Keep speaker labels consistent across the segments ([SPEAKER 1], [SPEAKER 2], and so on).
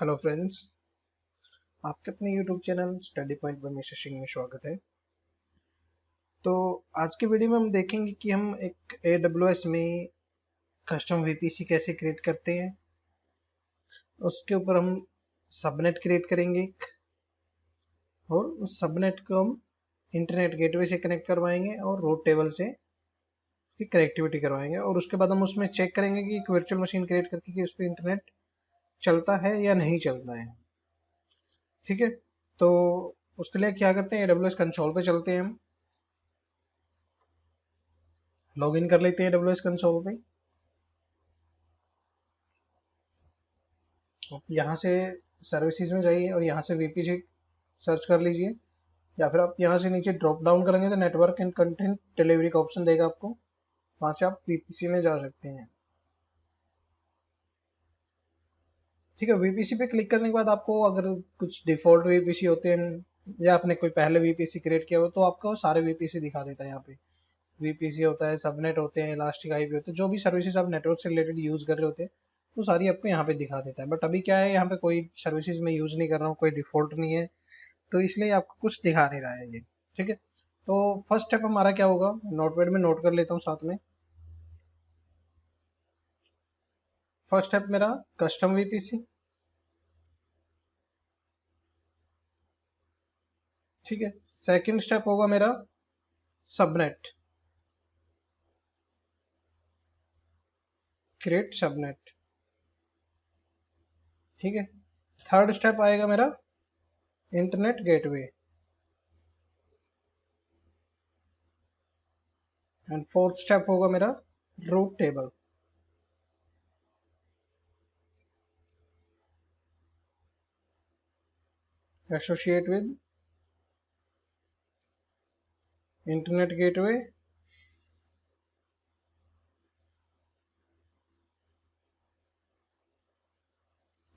[SPEAKER 1] Hello friends, आपके अपने YouTube channel study point पर मिस्टर सिंह में स्वागत है। तो आज के वीडियो में हम देखेंगे कि हम एक AWS में कस्टम VPC कैसे क्रिएट करते हैं। उसके ऊपर हम सबनेट क्रिएट करेंगे एक, और उस सबनेट को हम इंटरनेट गेटवे से कनेक्ट करवाएंगे और रूट टेबल से उसकी कनेक्टिविटी करवाएंगे। और उसके बाद हम उसमें चेक करेंगे कि एक वर्चुअल मशीन क्रिएट करके कि उस पर इंटरनेट चलता है या नहीं चलता है। ठीक है, तो उसके लिए क्या करते हैं, AWS कंसोल पे चलते हैं। हम लॉगिन कर लेते हैं AWS कंसोल पे। यहाँ से सर्विसेज में जाइए और यहाँ से VPC सर्च कर लीजिए, या फिर आप यहाँ से नीचे ड्रॉप डाउन करेंगे तो नेटवर्क एंड कंटेंट डिलीवरी का ऑप्शन देगा आपको, वहाँ से आप VPC में जा सकते हैं। ठीक है, VPC पे क्लिक करने के बाद आपको अगर कुछ डिफॉल्ट VPC होते हैं या आपने कोई पहले VPC क्रिएट किया हो तो आपको सारे VPC दिखा देता है। यहाँ पे VPC होता है, सबनेट होते हैं, इलास्टिक आईपी होते हैं, जो भी सर्विसेज आप नेटवर्क से रिलेटेड यूज कर रहे होते हैं वो सारी आपको यहाँ पे दिखा देता है। बट अभी क्या है, यहाँ पे कोई सर्विसेज में यूज नहीं कर रहा हूँ, कोई डिफॉल्ट नहीं है, तो इसलिए आपको कुछ दिखा नहीं रहा है ये। ठीक है, तो फर्स्ट स्टेप हमारा क्या होगा, नोटपैड में नोट कर लेता हूँ साथ में। फर्स्ट स्टेप मेरा कस्टम VPC। ठीक है, सेकंड स्टेप होगा मेरा सबनेट, क्रिएट सबनेट। ठीक है, थर्ड स्टेप आएगा मेरा internet gateway, and fourth step होगा मेरा route table. Associate with internet gateway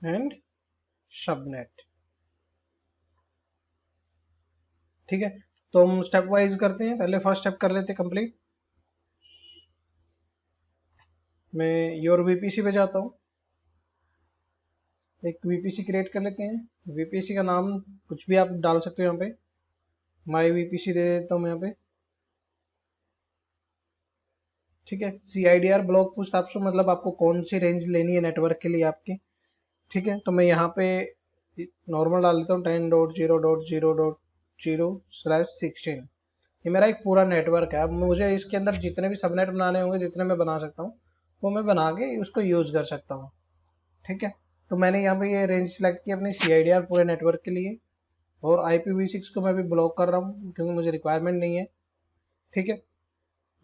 [SPEAKER 1] and subnet. ठीक है, तो हम स्टेप वाइज करते हैं। पहले फर्स्ट स्टेप कर लेते हैं कंप्लीट। मैं योर VPC पे जाता हूँ, एक VPC क्रिएट कर लेते हैं। VPC का नाम कुछ भी आप डाल सकते हो, यहाँ पे माई VPC दे देता हूँ मैं यहाँ पे। ठीक है, CIDR ब्लॉक पोस्ट आपसे मतलब आपको कौन सी रेंज लेनी है नेटवर्क के लिए आपके। ठीक है, तो मैं यहाँ पे नॉर्मल डाल देता हूँ 10.0.0.0/16। ये मेरा एक पूरा नेटवर्क है। अब मुझे इसके अंदर जितने भी सबनेट बनाने होंगे, जितने मैं बना सकता हूँ वो मैं बना के उसको यूज कर सकता हूँ। ठीक है, तो मैंने यहाँ पे ये रेंज सेलेक्ट की अपनी CIDR पूरे नेटवर्क के लिए, और IPv6 को मैं भी ब्लॉक कर रहा हूँ क्योंकि मुझे रिक्वायरमेंट नहीं है। ठीक है,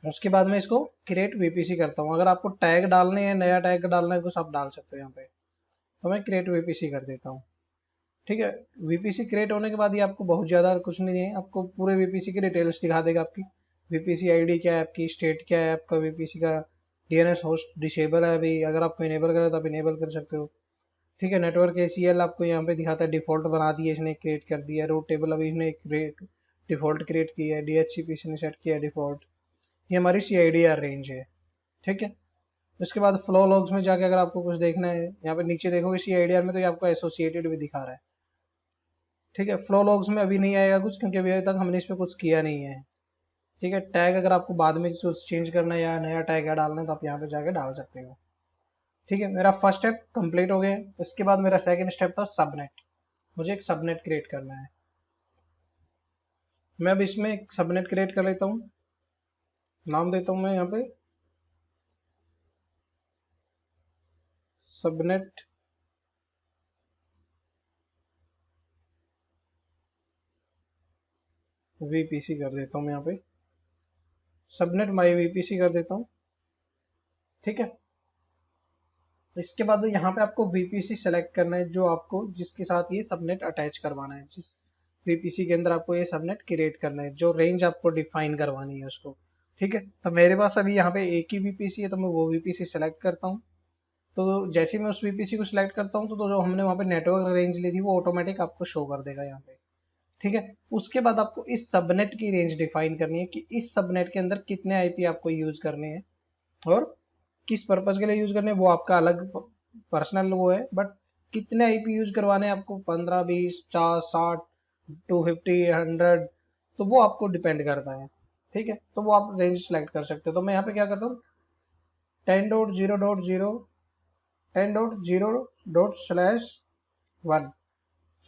[SPEAKER 1] उसके बाद मैं इसको क्रिएट VPC करता हूँ। अगर आपको टैग डालने हैं, नया टैग डालना है, कुछ आप डाल सकते हो यहाँ पे, तो मैं क्रिएट VPC कर देता हूँ। ठीक है, VPC क्रिएट होने के बाद ये आपको बहुत ज़्यादा कुछ नहीं है, आपको पूरे VPC की डिटेल्स दिखा देगा। आपकी VPC ID क्या है, आपकी स्टेट क्या है, आपका VPC का DNS होस्ट डिसेबल है अभी, अगर आपको इनेबल करें तो आप इनेबल कर सकते हो। ठीक है, नेटवर्क ACL आपको यहाँ पे दिखाता है, डिफॉल्ट बना दिया इसने, क्रिएट कर दिया। रूट टेबल अभी इसने डिफॉल्ट क्रिएट किया है, DHCP ने सेट किया डिफॉल्ट। ये हमारी CIDR रेंज है। ठीक है, उसके बाद फ्लो लॉग्स में जाके अगर आपको कुछ देखना है, यहाँ पे नीचे देखोगे CIDR में तो ये आपको एसोसिएटेड भी दिखा रहा है। ठीक है, फ्लो लॉग्स में अभी नहीं आएगा कुछ, क्योंकि अभी तक हमने इस पर कुछ किया नहीं है। ठीक है, टैग अगर आपको बाद में कुछ चेंज करना है या नया टैग डालना है तो आप यहाँ पे जाके डाल सकते हो। ठीक है, मेरा फर्स्ट स्टेप कंप्लीट हो गया। इसके बाद मेरा सेकंड स्टेप था सबनेट। मुझे एक सबनेट क्रिएट करना है। मैं अब इसमें एक सबनेट क्रिएट कर लेता हूँ। नाम देता हूँ मैं यहाँ पे सबनेट VPC कर देता हूँ। मैं यहाँ पे सबनेट माई VPC कर देता हूँ। ठीक है, इसके बाद यहाँ पे आपको VPC सेलेक्ट करना है जो आपको, जिसके साथ ये सबनेट अटैच करवाना है, जिस VPC के अंदर आपको ये सबनेट क्रिएट करना है, जो रेंज आपको डिफाइन करवानी है उसको। ठीक है, तो मेरे पास अभी यहाँ पे एक ही VPC है, तो मैं वो VPC सेलेक्ट करता हूँ। तो जैसे ही मैं उस VPC को सिलेक्ट करता हूँ तो जो हमने वहाँ पे नेटवर्क रेंज ली थी वो ऑटोमेटिक आपको शो कर देगा यहाँ पे। ठीक है, उसके बाद आपको इस सबनेट की रेंज डिफाइन करनी है कि इस सबनेट के अंदर कितने IP आपको यूज करने हैं और किस पर्पज के लिए यूज करने हैं, वो आपका अलग पर्सनल वो है। बट कितने आईपी यूज करवाने हैं आपको, 15, 20, 50, 60, 250, 100, तो वो आपको डिपेंड करता है। ठीक है, तो वो आप रेंज सेलेक्ट कर सकते हो। तो मैं यहाँ पे क्या करता हूँ, 10.0.0 10.0./1,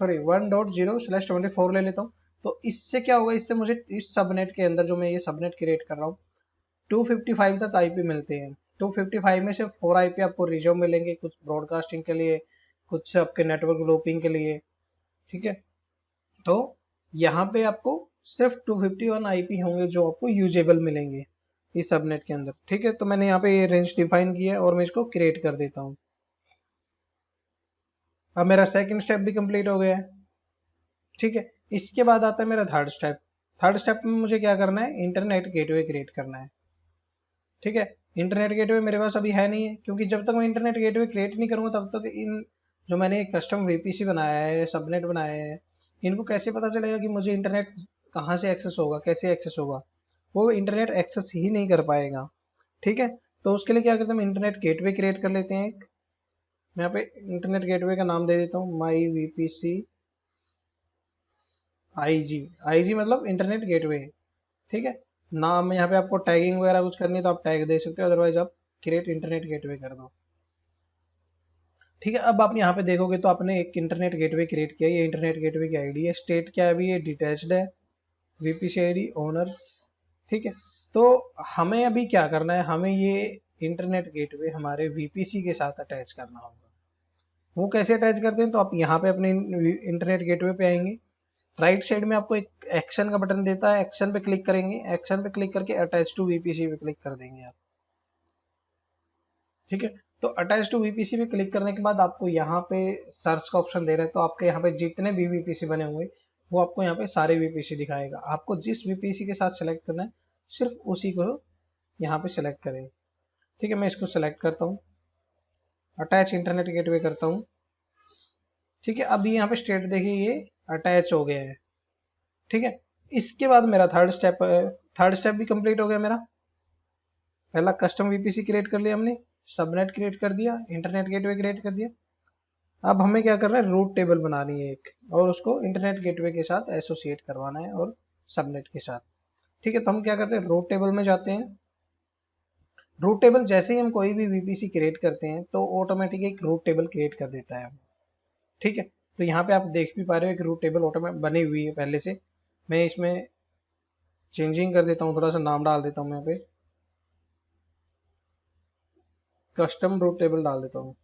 [SPEAKER 1] सॉरी 1.0/24 ले लेता हूँ। तो इससे क्या होगा, इससे मुझे इस सबनेट के अंदर जो मैं ये सबनेट क्रिएट कर रहा हूँ 255 तक आईपी मिलते हैं। 255 में से 4 आईपी आपको रिजर्व मिलेंगे, कुछ ब्रॉडकास्टिंग के लिए, कुछ आपके नेटवर्क लूपिंग के लिए। ठीक है, तो यहाँ पे आपको सिर्फ 251 आईपी होंगे जो आपको यूजेबल मिलेंगे इस सबनेट के अंदर। ठीक है, तो मैंने यहाँ पे ये रेंज डिफाइन किया है और मैं इसको क्रिएट कर देता हूँ। अब मेरा सेकंड स्टेप भी कंप्लीट हो गया है। ठीक है, इसके बाद आता है मेरा थर्ड स्टेप। थर्ड स्टेप में मुझे क्या करना है, इंटरनेट गेटवे क्रिएट करना है। ठीक है, इंटरनेट गेटवे मेरे पास अभी है नहीं है, क्योंकि जब तक मैं इंटरनेट गेटवे क्रिएट नहीं करूंगा तब तक इन जो मैंने कस्टम वीपीसी बनाया है, सबनेट बनाया है, इनको कैसे पता चलेगा कि मुझे इंटरनेट कहाँ से एक्सेस होगा, कैसे एक्सेस होगा, वो इंटरनेट एक्सेस ही नहीं कर पाएगा। ठीक है, तो उसके लिए क्या करते हैं, हम इंटरनेट गेटवे क्रिएट कर लेते हैं। मैं यहाँ पे इंटरनेट गेटवे का नाम दे देता हूँ माई वीपीसी आई जी मतलब इंटरनेट गेटवे। ठीक है, नाम में यहाँ पे आपको टैगिंग वगैरह कुछ करनी है तो आप टैग दे सकते हो, अदरवाइज आप क्रिएट इंटरनेट गेटवे कर दो। ठीक है, अब आप यहाँ पे देखोगे तो आपने एक इंटरनेट गेटवे क्रिएट किया। ये इंटरनेट गेटवे की आईडी है, स्टेट क्या है अभी, ये डिटैच्ड है, वीपीसी आईडी ओनर। ठीक है, तो हमें अभी क्या करना है, हमें ये इंटरनेट गेटवे हमारे वीपीसी के साथ अटैच करना होगा। वो कैसे अटैच करते हैं, तो आप यहाँ पे अपने इंटरनेट गेटवे पे आएंगे, राइट साइड में आपको एक एक्शन का बटन देता है, एक्शन पे क्लिक करेंगे, एक्शन पे क्लिक करके अटैच टू वीपीसी पे क्लिक कर देंगे आप। ठीक है, तो अटैच टू वीपीसी पे क्लिक करने के बाद आपको यहाँ पे सर्च का ऑप्शन दे रहे हैं, तो आपके यहाँ पे जितने भी वीपीसी बने हुए वो आपको यहाँ पे सारे वीपीसी दिखाएगा। आपको जिस वीपीसी के साथ सेलेक्ट करना है सिर्फ उसी को यहाँ पे सेलेक्ट करें। ठीक है, मैं इसको सेलेक्ट करता हूँ, अटैच इंटरनेट गेटवे करता हूँ। ठीक है, अभी यहाँ पे स्टेट देखिए ये अटैच हो गया है। ठीक है, इसके बाद मेरा थर्ड स्टेप है, थर्ड स्टेप भी कंप्लीट हो गया मेरा। पहला कस्टम वीपीसी क्रिएट कर लिया हमने, सबनेट क्रिएट कर दिया, इंटरनेट गेटवे क्रिएट कर दिया। अब हमें क्या करना है, रूट टेबल बनानी है एक, और उसको इंटरनेट गेटवे के साथ एसोसिएट करवाना है और सबनेट के साथ। ठीक है, तो हम क्या करते हैं, रूट टेबल में जाते हैं। रूट टेबल जैसे ही हम कोई भी वीपीसी क्रिएट करते हैं तो ऑटोमेटिक एक रूट टेबल क्रिएट कर देता है। ठीक है, तो यहाँ पे आप देख भी पा रहे हो एक रूट टेबल ऑटोमेटिक बनी हुई है पहले से। मैं इसमें चेंजिंग कर देता हूँ, थोड़ा सा नाम डाल देता हूँ, मैं यहाँ पे कस्टम रूट टेबल डाल देता हूँ।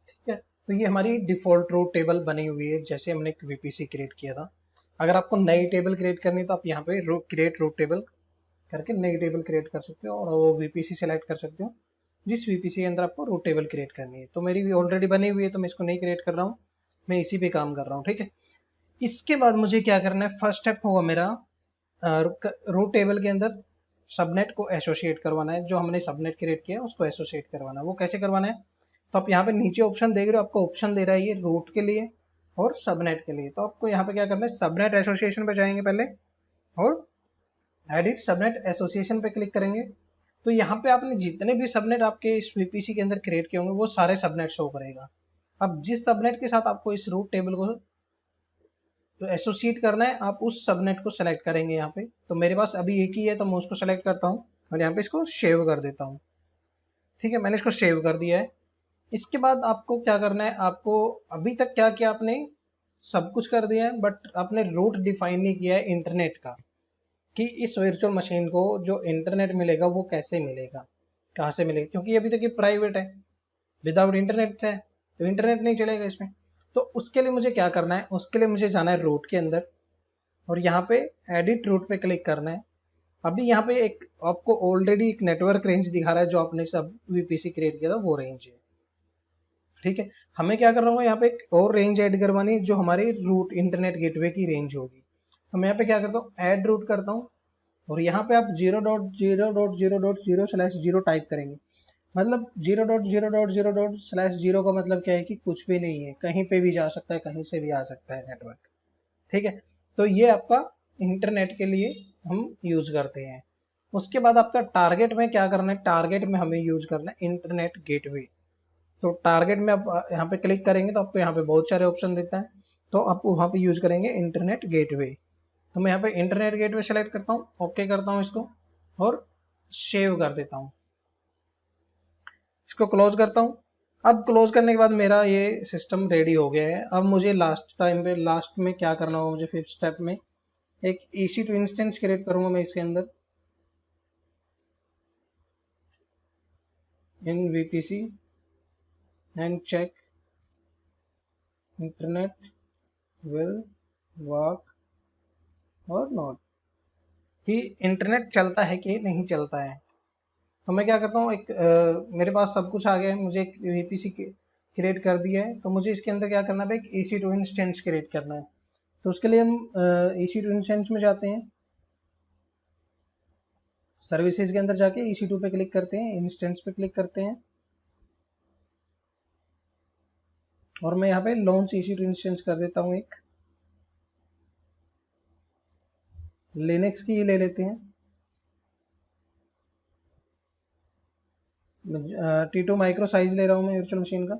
[SPEAKER 1] ठीक है, तो ये हमारी डिफॉल्ट रूट टेबल बनी हुई है जैसे हमने एक वीपीसी क्रिएट किया था। अगर आपको नई टेबल क्रिएट करनी है तो आप यहाँ पे क्रिएट रूट टेबल करके नई टेबल क्रिएट कर सकते हो और वो वीपीसी सेलेक्ट कर सकते हो जिस वीपीसी के अंदर आपको रूट टेबल क्रिएट करनी है। तो मेरी भी ऑलरेडी बनी हुई है तो मैं इसको नहीं क्रिएट कर रहा हूँ, मैं इसी पे काम कर रहा हूँ। ठीक है, इसके बाद मुझे क्या करना है, फर्स्ट स्टेप होगा मेरा रूट टेबल के अंदर सबनेट को एसोसिएट करवाना है। जो हमने सबनेट क्रिएट किया है उसको एसोसिएट करवाना है। वो कैसे करवाना है, तो आप यहाँ पे नीचे ऑप्शन देख रहे हो, आपको ऑप्शन दे रहा है ये रूट के लिए और सबनेट के लिए। तो आपको यहाँ पे क्या करना है, सबनेट एसोसिएशन पे जाएंगे पहले और एडिट सबनेट एसोसिएशन पे क्लिक करेंगे। तो यहाँ पे आपने जितने भी सबनेट आपके इस वीपीसी के अंदर क्रिएट किए होंगे वो सारे सबनेट शो करेगा। अब जिस सबनेट के साथ आपको इस रूट टेबल को तो एसोसिएट करना है आप उस सबनेट को सेलेक्ट करेंगे यहाँ पे। तो मेरे पास अभी एक ही है तो मैं उसको सेलेक्ट करता हूँ और यहाँ पे इसको सेव कर देता हूँ। ठीक है, मैंने इसको सेव कर दिया है। इसके बाद आपको क्या करना है, आपको अभी तक क्या किया आपने, सब कुछ कर दिया है बट आपने रूट डिफाइन नहीं किया है इंटरनेट का, कि इस वर्चुअल मशीन को जो इंटरनेट मिलेगा वो कैसे मिलेगा, कहाँ से मिलेगा, क्योंकि अभी तक ये प्राइवेट है, विदाउट इंटरनेट है तो इंटरनेट नहीं चलेगा इसमें। तो उसके लिए मुझे क्या करना है, उसके लिए मुझे जाना है रूट के अंदर और यहाँ पे एडिट रूट पे क्लिक करना है। अभी यहाँ पे एक आपको ऑलरेडी एक नेटवर्क रेंज दिखा रहा है जो आपने सब वीपीसी क्रिएट किया था वो रेंज है। ठीक है, हमें क्या कर रहा हूँ, यहाँ पे एक और रेंज ऐड करवानी है जो हमारी रूट इंटरनेट गेटवे की रेंज होगी। तो मैं यहाँ पे क्या करता हूँ, ऐड रूट करता हूँ और यहाँ पे आप 0.0.0.0/0 टाइप करेंगे। मतलब 0.0.0.0 का मतलब क्या है कि कुछ भी नहीं है, कहीं पे भी जा सकता है, कहीं से भी आ सकता है नेटवर्क। ठीक है, तो ये आपका इंटरनेट के लिए हम यूज करते हैं। उसके बाद आपका टारगेट में क्या करना है, टारगेट में हमें यूज करना है इंटरनेट गेटवे। तो टारगेट में आप यहाँ पे क्लिक करेंगे तो आपको यहाँ पे बहुत सारे ऑप्शन देता है, तो आप वहाँ पे यूज करेंगे इंटरनेट गेटवे। तो मैं यहाँ पे इंटरनेट गेटवे सेलेक्ट करता हूँ, ओके करता हूँ इसको और सेव कर देता हूँ, इसको क्लोज करता हूँ। अब क्लोज करने के बाद मेरा ये सिस्टम रेडी हो गया है। अब मुझे लास्ट टाइम पे लास्ट में क्या करना होगा, मुझे फिफ्थ स्टेप में एक EC2 इंस्टेंस क्रिएट करूंगा मैं इसके अंदर in VPC and check internet will work और नॉट, कि इंटरनेट चलता है कि नहीं चलता है। तो मैं क्या करता हूँ, मेरे पास सब कुछ आ गया है, मुझे एक VPC क्रिएट कर दिया है, तो मुझे इसके अंदर क्या करना है, एक EC2 इंस्टेंस क्रिएट करना है। तो उसके लिए हम EC2 इंस्टेंस में जाते हैं, सर्विसेज के अंदर जाके EC2 पे क्लिक करते हैं, इंस्टेंस पे क्लिक करते हैं और मैं यहाँ पे लॉन्च EC2 इंस्टेंस कर देता हूँ। एक लिनक्स की ले लेते हैं, T2 माइक्रो साइज ले रहा हूँ मैं वर्चुअल मशीन का।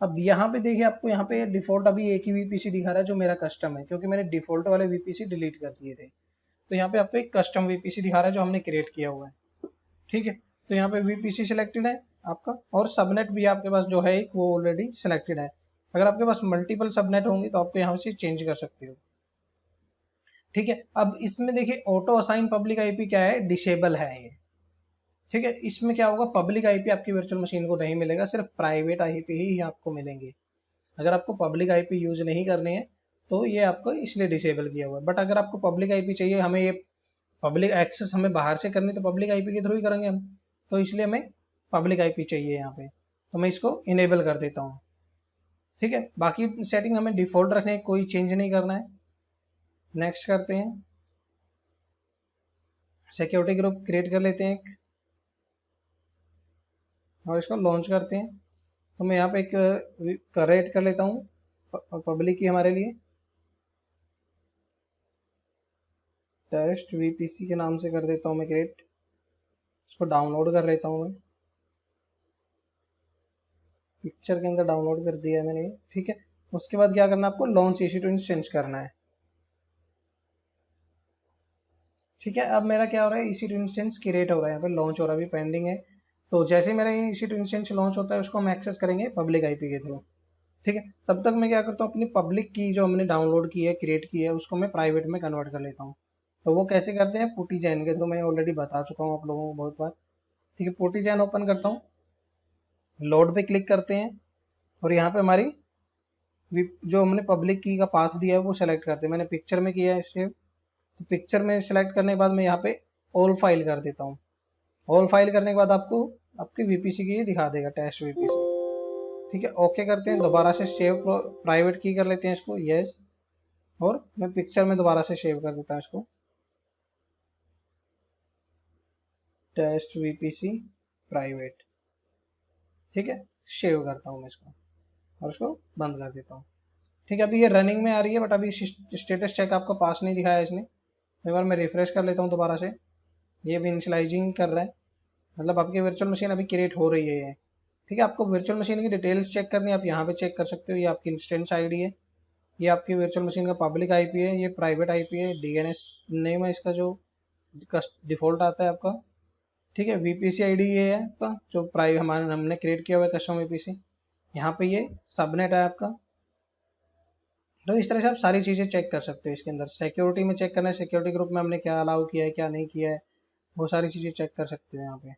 [SPEAKER 1] अब यहाँ पे देखिए आपको यहाँ पे डिफॉल्ट अभी एक ही VPC दिखा रहा है जो मेरा कस्टम है, क्योंकि मैंने डिफॉल्ट वाले VPC डिलीट कर दिए थे। तो यहाँ पे आपको एक कस्टम VPC दिखा रहा है जो हमने क्रिएट किया हुआ है। ठीक है, तो यहाँ पे VPC सिलेक्टेड है आपका, और सबनेट भी आपके पास जो है एक वो ऑलरेडी सिलेक्टेड है। अगर आपके पास मल्टीपल सबनेट होंगे तो आपको यहाँ से चेंज कर सकते हो। ठीक है, अब इसमें देखिए ऑटो असाइन पब्लिक आईपी क्या है, डिसेबल है ये। ठीक है, इसमें क्या होगा, पब्लिक आईपी आपकी वर्चुअल मशीन को नहीं मिलेगा, सिर्फ प्राइवेट आईपी ही आपको मिलेंगे। अगर आपको पब्लिक आईपी यूज नहीं करने हैं तो ये आपको इसलिए डिसेबल किया हुआ है। बट अगर आपको पब्लिक आईपी चाहिए, हमें ये पब्लिक एक्सेस हमें बाहर से करनी, तो पब्लिक आईपी के थ्रू ही करेंगे हम, तो इसलिए हमें पब्लिक आईपी चाहिए यहाँ पे, तो मैं इसको इनेबल कर देता हूँ। ठीक है, बाकी सेटिंग हमें डिफॉल्ट रखने हैं, कोई चेंज नहीं करना है। नेक्स्ट करते हैं, सिक्योरिटी ग्रुप क्रिएट कर लेते हैं एक और इसको लॉन्च करते हैं। तो मैं यहाँ पे एक क्रिएट कर लेता हूँ पब्लिक की हमारे लिए, टेस्ट VPC के नाम से कर देता हूँ मैं क्रिएट। इसको डाउनलोड कर लेता हूँ मैं, पिक्चर के अंदर डाउनलोड कर दिया है मैंने। ठीक है, उसके बाद क्या करना है, आपको लॉन्च EC2 इंस्टेंस करना है। ठीक है, अब मेरा क्या हो रहा है, EC2 इंस्टेंस क्रिएट हो रहा है, यहाँ पे लॉन्च हो रहा है, अभी पेंडिंग है। तो जैसे मेरा ये EC2 इंस्टेंस लॉन्च होता है उसको हम एक्सेस करेंगे पब्लिक आईपी के थ्रू। ठीक है, तब तक मैं क्या करता हूँ, अपनी पब्लिक की जो हमने डाउनलोड की है क्रिएट की है उसको मैं प्राइवेट में कन्वर्ट कर लेता हूँ। तो वो कैसे करते हैं, पुटी जैन के थ्रू, मैं ऑलरेडी बता चुका हूँ आप लोगों को बहुत बार। ठीक है, पुटी जैन ओपन करता हूँ, लोड पे क्लिक करते हैं और यहाँ पे हमारी जो हमने पब्लिक की का पाथ दिया है वो सेलेक्ट करते हैं। मैंने पिक्चर में किया है सेव, तो पिक्चर में सेलेक्ट करने के बाद मैं यहाँ पे ऑल फाइल कर देता हूँ। ऑल फाइल करने के बाद आपको आपकी VPC की ये दिखा देगा, टेस्ट VPC। ठीक है, ओके करते हैं, दोबारा से सेव प्राइवेट की कर लेते हैं इसको, यस, और मैं पिक्चर में दोबारा से सेव कर देता हूँ इसको, टेस्ट VPC प्राइवेट। ठीक है, सेव करता हूँ मैं इसको और इसको बंद कर देता हूँ। ठीक है, अभी ये रनिंग में आ रही है बट अभी स्टेटस चेक आपको पास नहीं दिखाया इसने। एक बार मैं रिफ्रेश कर लेता हूँ दोबारा से, ये भी इनिशियलाइजिंग कर रहा है, मतलब आपकी वर्चुअल मशीन अभी क्रिएट हो रही है ये। ठीक है, आपको वर्चुअल मशीन की डिटेल्स चेक करनी है, आप यहाँ पे चेक कर सकते हो। ये आपकी इंस्टेंस आईडी है, ये आपकी वर्चुअल मशीन का पब्लिक आईपी है, ये प्राइवेट आईपी है, DNS नेम है इसका जो डिफॉल्ट आता है आपका। ठीक है, VPC आईडी ये है आपका जो प्राइवेट हमारे हमने क्रिएट किया हुआ है कस्टम VPC। यहाँ पे ये सबनेट है आपका। तो इस तरह से आप सारी चीज़ें चेक कर सकते हो इसके अंदर। सिक्योरिटी में चेक करना है, सिक्योरिटी ग्रुप में हमने क्या अलाउ किया है क्या नहीं किया है, वो सारी चीज़ें चेक कर सकते हो यहाँ पे।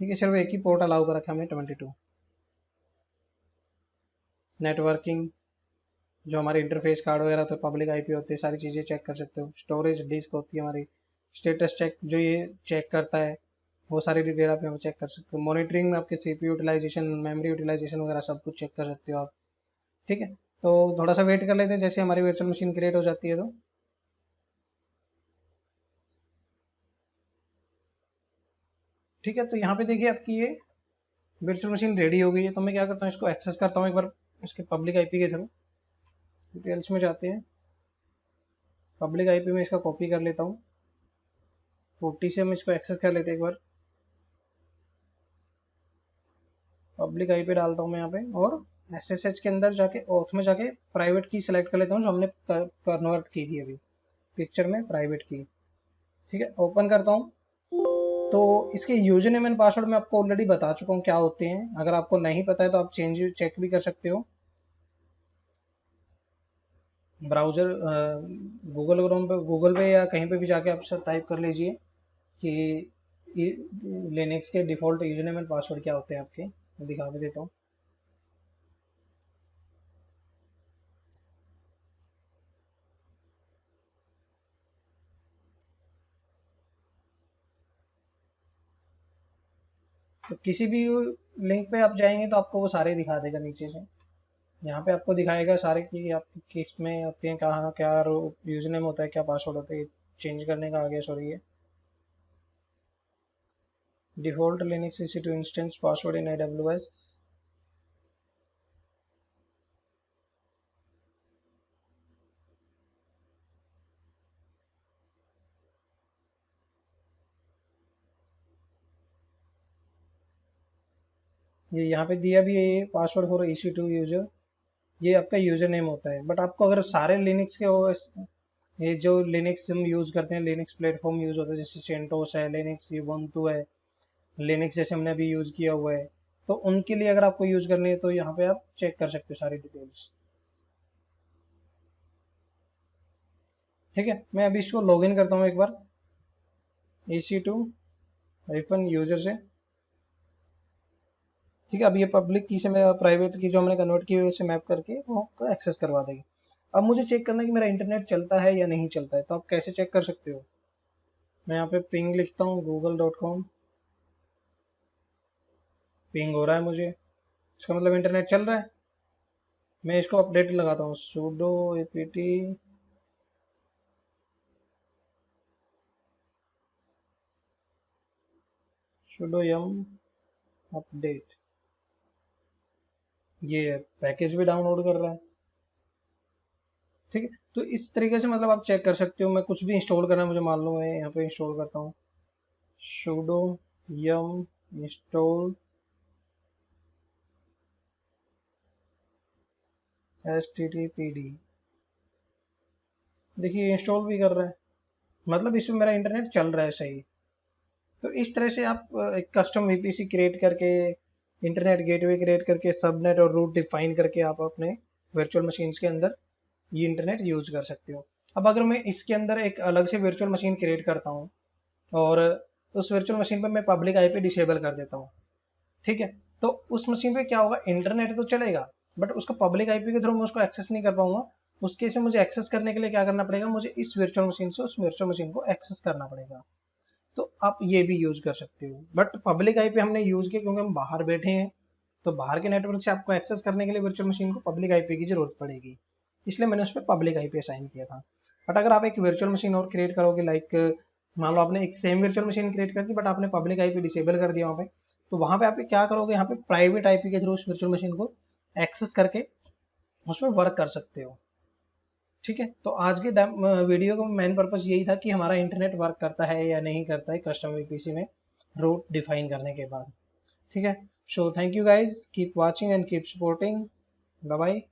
[SPEAKER 1] ठीक है, सिर्फ एक ही पोर्ट अलाउ कर रखा है हमने 22। नेटवर्किंग, जो हमारे इंटरफेस कार्ड वगैरह होते हैं, पब्लिक आईपी होते हैं, सारी चीज़ें चेक कर सकते हो। स्टोरेज डिस्क होती है हमारी, स्टेटस चेक जो ये चेक करता है, वो सारी डिटेल आप यहाँ चेक कर सकते हो। मॉनिटरिंग में आपके CPU यूटिलाइजेशन, मेमोरी यूटिलाइजेशन वगैरह सब कुछ चेक कर सकते हो आप। ठीक है, तो थोड़ा सा वेट कर लेते हैं जैसे हमारी वर्चुअल मशीन क्रिएट हो जाती है। तो ठीक है, तो यहाँ पे देखिए आपकी ये वर्चुअल मशीन रेडी हो गई है। तो मैं क्या करता हूँ, इसको एक्सेस करता हूँ एक बार इसके पब्लिक आईपी के थ्रू। डिटेल्स में जाते हैं, पब्लिक आईपी में इसका कॉपी कर लेता हूँ 40 से हम इसको एक्सेस कर लेते हैं एक बार। पब्लिक आईपी डालता हूँ मैं यहाँ पे, और SSH के अंदर जाके ऑथ में जाके प्राइवेट की सिलेक्ट कर लेता हूँ जो हमने कन्वर्ट की थी अभी पिक्चर में, प्राइवेट की। ठीक है, ओपन करता हूँ। तो इसके यूजर नेम एंड पासवर्ड मैं आपको ऑलरेडी बता चुका हूँ क्या होते हैं। अगर आपको नहीं पता है तो आप चेक भी कर सकते हो। ब्राउजर गूगल क्रोम पे, गूगल पे या कहीं पे भी जाके आप सब टाइप कर लीजिए कि लिनक्स के default user name and password क्या होते हैं आपके। मैं दिखा भी देता हूँ। तो किसी भी लिंक पे आप जाएंगे तो आपको वो सारे दिखा देगा नीचे से। यहाँ पे आपको दिखाएगा सारे कि आप किस में आपके कहाँ क्या यूजर नेम होता है, क्या पासवर्ड होता है। चेंज करने का आ गया, सॉरी, ये default Linux EC2 instance password इन AWS। ये यहाँ पे दिया भी है, ये पासवर्ड फॉर EC2 यूजर, ये आपका यूजर नेम होता है। बट आपको अगर सारे लिनक्स के OS, ये जो लिनक्स हम यूज़ करते हैं, लिनक्स प्लेटफॉर्म यूज़ होता है, जैसे सेंटोस है, लिनक्स ubuntu है, लिनक्स जैसे हमने अभी यूज़ किया हुआ है, तो उनके लिए अगर आपको यूज़ करनी है तो यहाँ पे आप चेक कर सकते हो सारी डिटेल्स। ठीक है, मैं अभी इसको लॉगिन करता हूँ एक बार EC2 यूजर से। ठीक है, अब ये पब्लिक की से मैं प्राइवेट की जो हमने कन्वर्ट की है उसे मैप करके वो एक्सेस करवा देगी। अब मुझे चेक करना है कि मेरा इंटरनेट चलता है या नहीं चलता है, तो आप कैसे चेक कर सकते हो। मैं यहाँ पे पिंग लिखता हूँ google.com, पिंग हो रहा है मुझे, इसका मतलब इंटरनेट चल रहा है। मैं इसको अपडेट लगाता हूँ sudo apt sudo yum update. ये पैकेज भी डाउनलोड कर रहा है। ठीक है, तो इस तरीके से मतलब आप चेक कर सकते हो। मैं कुछ भी इंस्टॉल करना है मुझे मालूम है, यहाँ पे इंस्टॉल करता हूँ sudo yum install httpd। देखिए इंस्टॉल भी कर रहा है, मतलब इसमें मेरा इंटरनेट चल रहा है सही। तो इस तरह से आप एक कस्टम VPC क्रिएट करके, इंटरनेट गेटवे क्रिएट करके, सबनेट और रूट डिफाइन करके आप अपने वर्चुअल मशीन्स के अंदर ये इंटरनेट यूज कर सकते हो। अब अगर मैं इसके अंदर एक अलग से वर्चुअल मशीन क्रिएट करता हूँ और उस वर्चुअल मशीन पर मैं पब्लिक आईपी डिसेबल कर देता हूँ, ठीक है, तो उस मशीन पे क्या होगा, इंटरनेट तो चलेगा बट उसको पब्लिक आईपी के थ्रू मैं उसको एक्सेस नहीं कर पाऊंगा। उस केस में मुझे एक्सेस करने के लिए क्या करना पड़ेगा, मुझे इस वर्चुअल मशीन से उस वर्चुअल मशीन को एक्सेस करना पड़ेगा। तो आप ये भी यूज कर सकते हो। बट पब्लिक आईपी हमने यूज किया क्योंकि हम बाहर बैठे हैं, तो बाहर के नेटवर्क से आपको एक्सेस करने के लिए वर्चुअल मशीन को पब्लिक आईपी की जरूरत पड़ेगी, इसलिए मैंने उस पर पब्लिक आईपी असाइन किया था। बट अगर आप एक वर्चुअल मशीन और क्रिएट करोगे, लाइक मान लो आपने एक सेम वर्चुअल मशीन क्रिएट कर दी बट आपने पब्लिक आईपी डिसेबल कर दिया वहाँ पे, तो वहाँ पे आप क्या करोगे, यहाँ पे प्राइवेट आईपी के थ्रू उस वर्चुअल मशीन को एक्सेस करके उसमें वर्क कर सकते हो। ठीक है, तो आज के वीडियो का मेन पर्पस यही था कि हमारा इंटरनेट वर्क करता है या नहीं करता है कस्टम वीपीसी में रूट डिफाइन करने के बाद। ठीक है, so thank you guys, keep watching and keep supporting, bye bye.